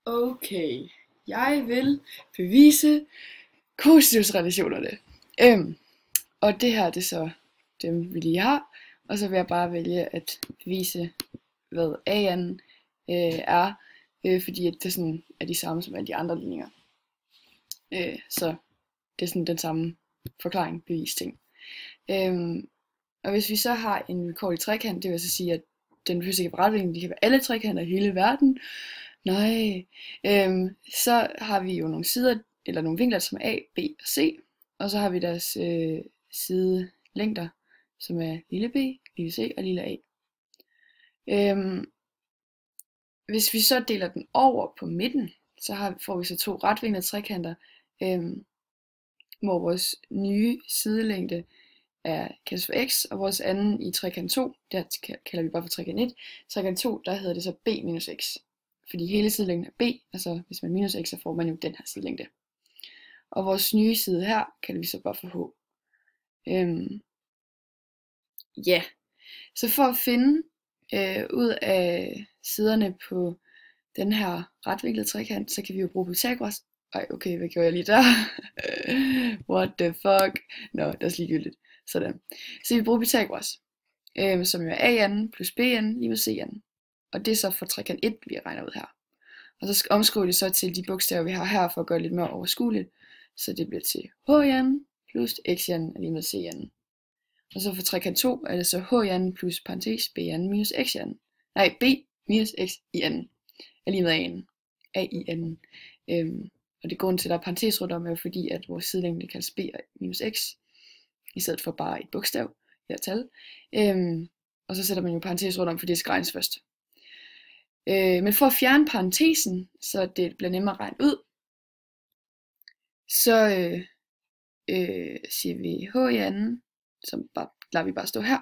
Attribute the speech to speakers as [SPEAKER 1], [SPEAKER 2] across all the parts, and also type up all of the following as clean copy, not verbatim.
[SPEAKER 1] Okay, jeg vil bevise cosinusrelationerne. Og det her, det er så dem, vi lige har. Og så vil jeg bare vælge at bevise, hvad A'en er, fordi at det sådan er de samme som alle de andre ligninger. Så det er sådan den samme forklaring, bevis ting. Og hvis vi så har en vilkårlig trekant, det vil så sige, at den behøver ikke være retvinklet, det kan være alle trekanter i hele verden. Nej. Så har vi jo nogle sider, eller nogle vinkler, som er A, B og C. Og så har vi deres sidelængder, som er lille b, lille c og lille a. Hvis vi så deler den over på midten, så får vi så to retvinklede trekanter, hvor vores nye sidelængde kaldes for x, og vores anden i trekant 2, der kalder vi bare for trekant 1. Trekant 2, der hedder det så b minus x. Fordi hele sidelængden er b, altså hvis man minus x, så får man jo den her sidelængde. Og vores nye side her, kalder vi så bare for h. Ja, så for at finde ud af siderne på den her retvinklede trekant, så kan vi jo bruge Pythagoras. Ej, okay, hvad gjorde jeg lige der? What the fuck? Nå, det er ligegyldigt. Sådan. Så vi bruger Pythagoras, som jo er A'en plus B'en lige med C'en. Og det er så for trekant 1, vi regner ud her. Og så omskriver det så til de bogstaver, vi har her, for at gøre det lidt mere overskueligt. Så det bliver til H'en plus X'en er lige med C'en. Og så for trekant 2 er det så H'en plus parentes B'en minus X'en. Nej, B minus X i anden er lige med A'en. A i anden. Og det grund til, at der er parentes rundt om, er fordi, at vores sidelængde kaldes B minus X, i stedet for bare et bogstav, eller tal. Og så sætter man jo parentes rundt om, fordi det skal regnes først. Men for at fjerne parentesen, så det bliver nemmere at regne ud, så siger vi h i anden, som bare, lader vi bare stå her.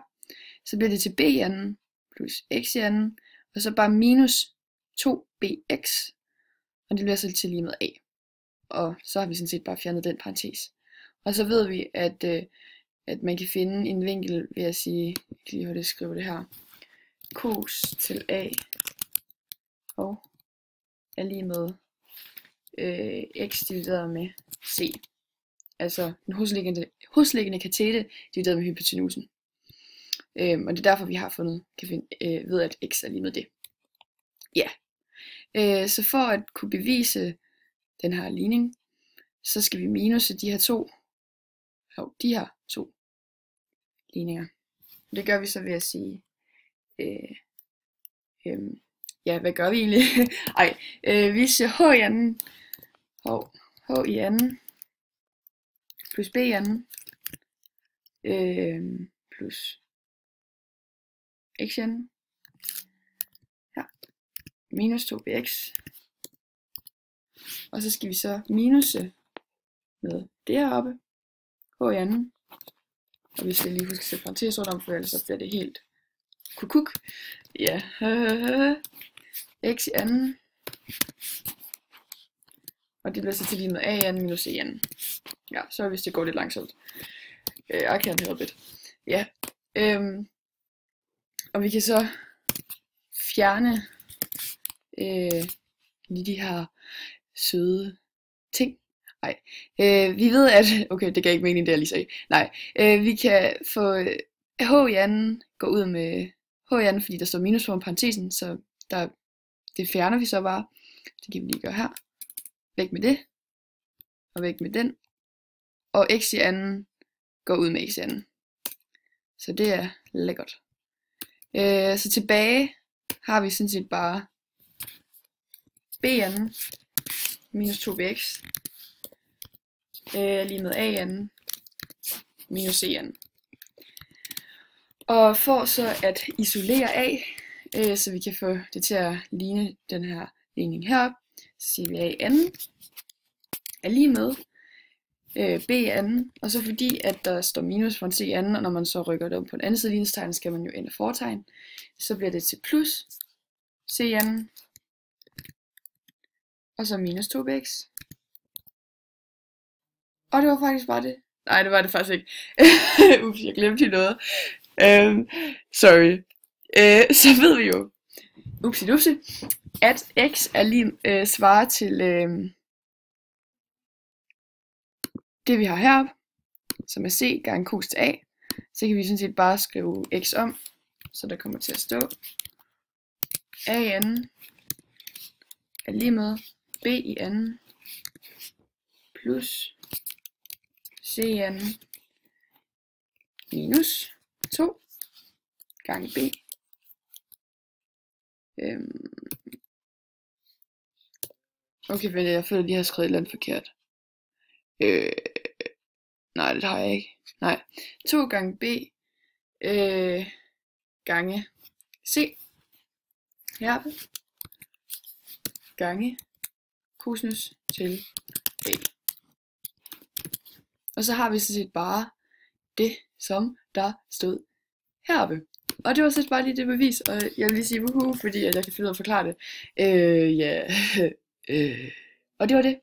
[SPEAKER 1] Så bliver det til b i anden plus x i anden, og så bare minus 2bx, og det bliver så til lige med a. Og så har vi sådan set bare fjernet den parentes. Og så ved vi, at man kan finde en vinkel ved at sige, jeg kan lige hurtigt skrive det her, cos til a og er lige med x divideret med c. Altså den hosliggende katete divideret med hypotenusen. Og det er derfor, vi har ved, at x er lige med det. Ja. Så for at kunne bevise den her ligning, så skal vi minuse de her to ligninger. Det gør vi så ved at sige, ja, hvad gør vi egentlig? Vi siger h i anden, h i anden, plus b i anden, plus x i anden, ja, minus 2bx, og så skal vi så minuse med det heroppe, h i anden, og vi skal lige huske at sætte parentes rundt om, for ellers så bliver det helt kukuk. Ja, x i anden, og det bliver så til lige med a i anden minus c i anden. Ja, så hvis det går lidt langsomt. I can't help it. Ja, og vi kan så fjerne lige de her søde ting. Vi ved at, okay, det gav ikke mening det jeg lige sagde. Vi kan få h i anden gå ud med h i anden, fordi der står minus foran parentesen, så det fjerner vi så bare. Det kan vi lige gøre her. Væk med det, og væk med den, og x i anden går ud med x i anden. Så det er lækkert. Så tilbage har vi sådan set bare b i anden minus 2bx lige med a i anden minus c i anden. Og for så at isolere a, så vi kan få det til at ligne den her ligning heroppe, så siger vi a i anden er lige med b i anden, og så fordi at der står minus for en c i anden, og når man så rykker det om på en anden side ligningstegn, skal man jo ændre fortegn, så bliver det til plus c i anden, og så minus 2bx. Og det var faktisk bare det. Nej, det var det faktisk ikke. Ups, jeg glemte lige noget. Sorry. Så ved vi jo, upsi, at x er lige svarer til det vi har heroppe, som er c gange cos til a, så kan vi sådan set bare skrive x om, så der kommer til at stå an er lige med b i anden plus c anden minus 2 gange b. Okay, men jeg føler, at de har skrevet et eller andet forkert. Nej, det har jeg ikke. Nej. 2 gange b gange c heroppe gange cosinus til b. Og så har vi sådan set bare det, som der stod heroppe. Og det var så bare lige det bevis, og jeg vil lige sige woohoo, fordi at jeg kan finde ud af at forklare det. Ja. Og det var det.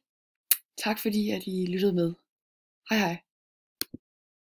[SPEAKER 1] Tak fordi at I lyttede med. Hej hej.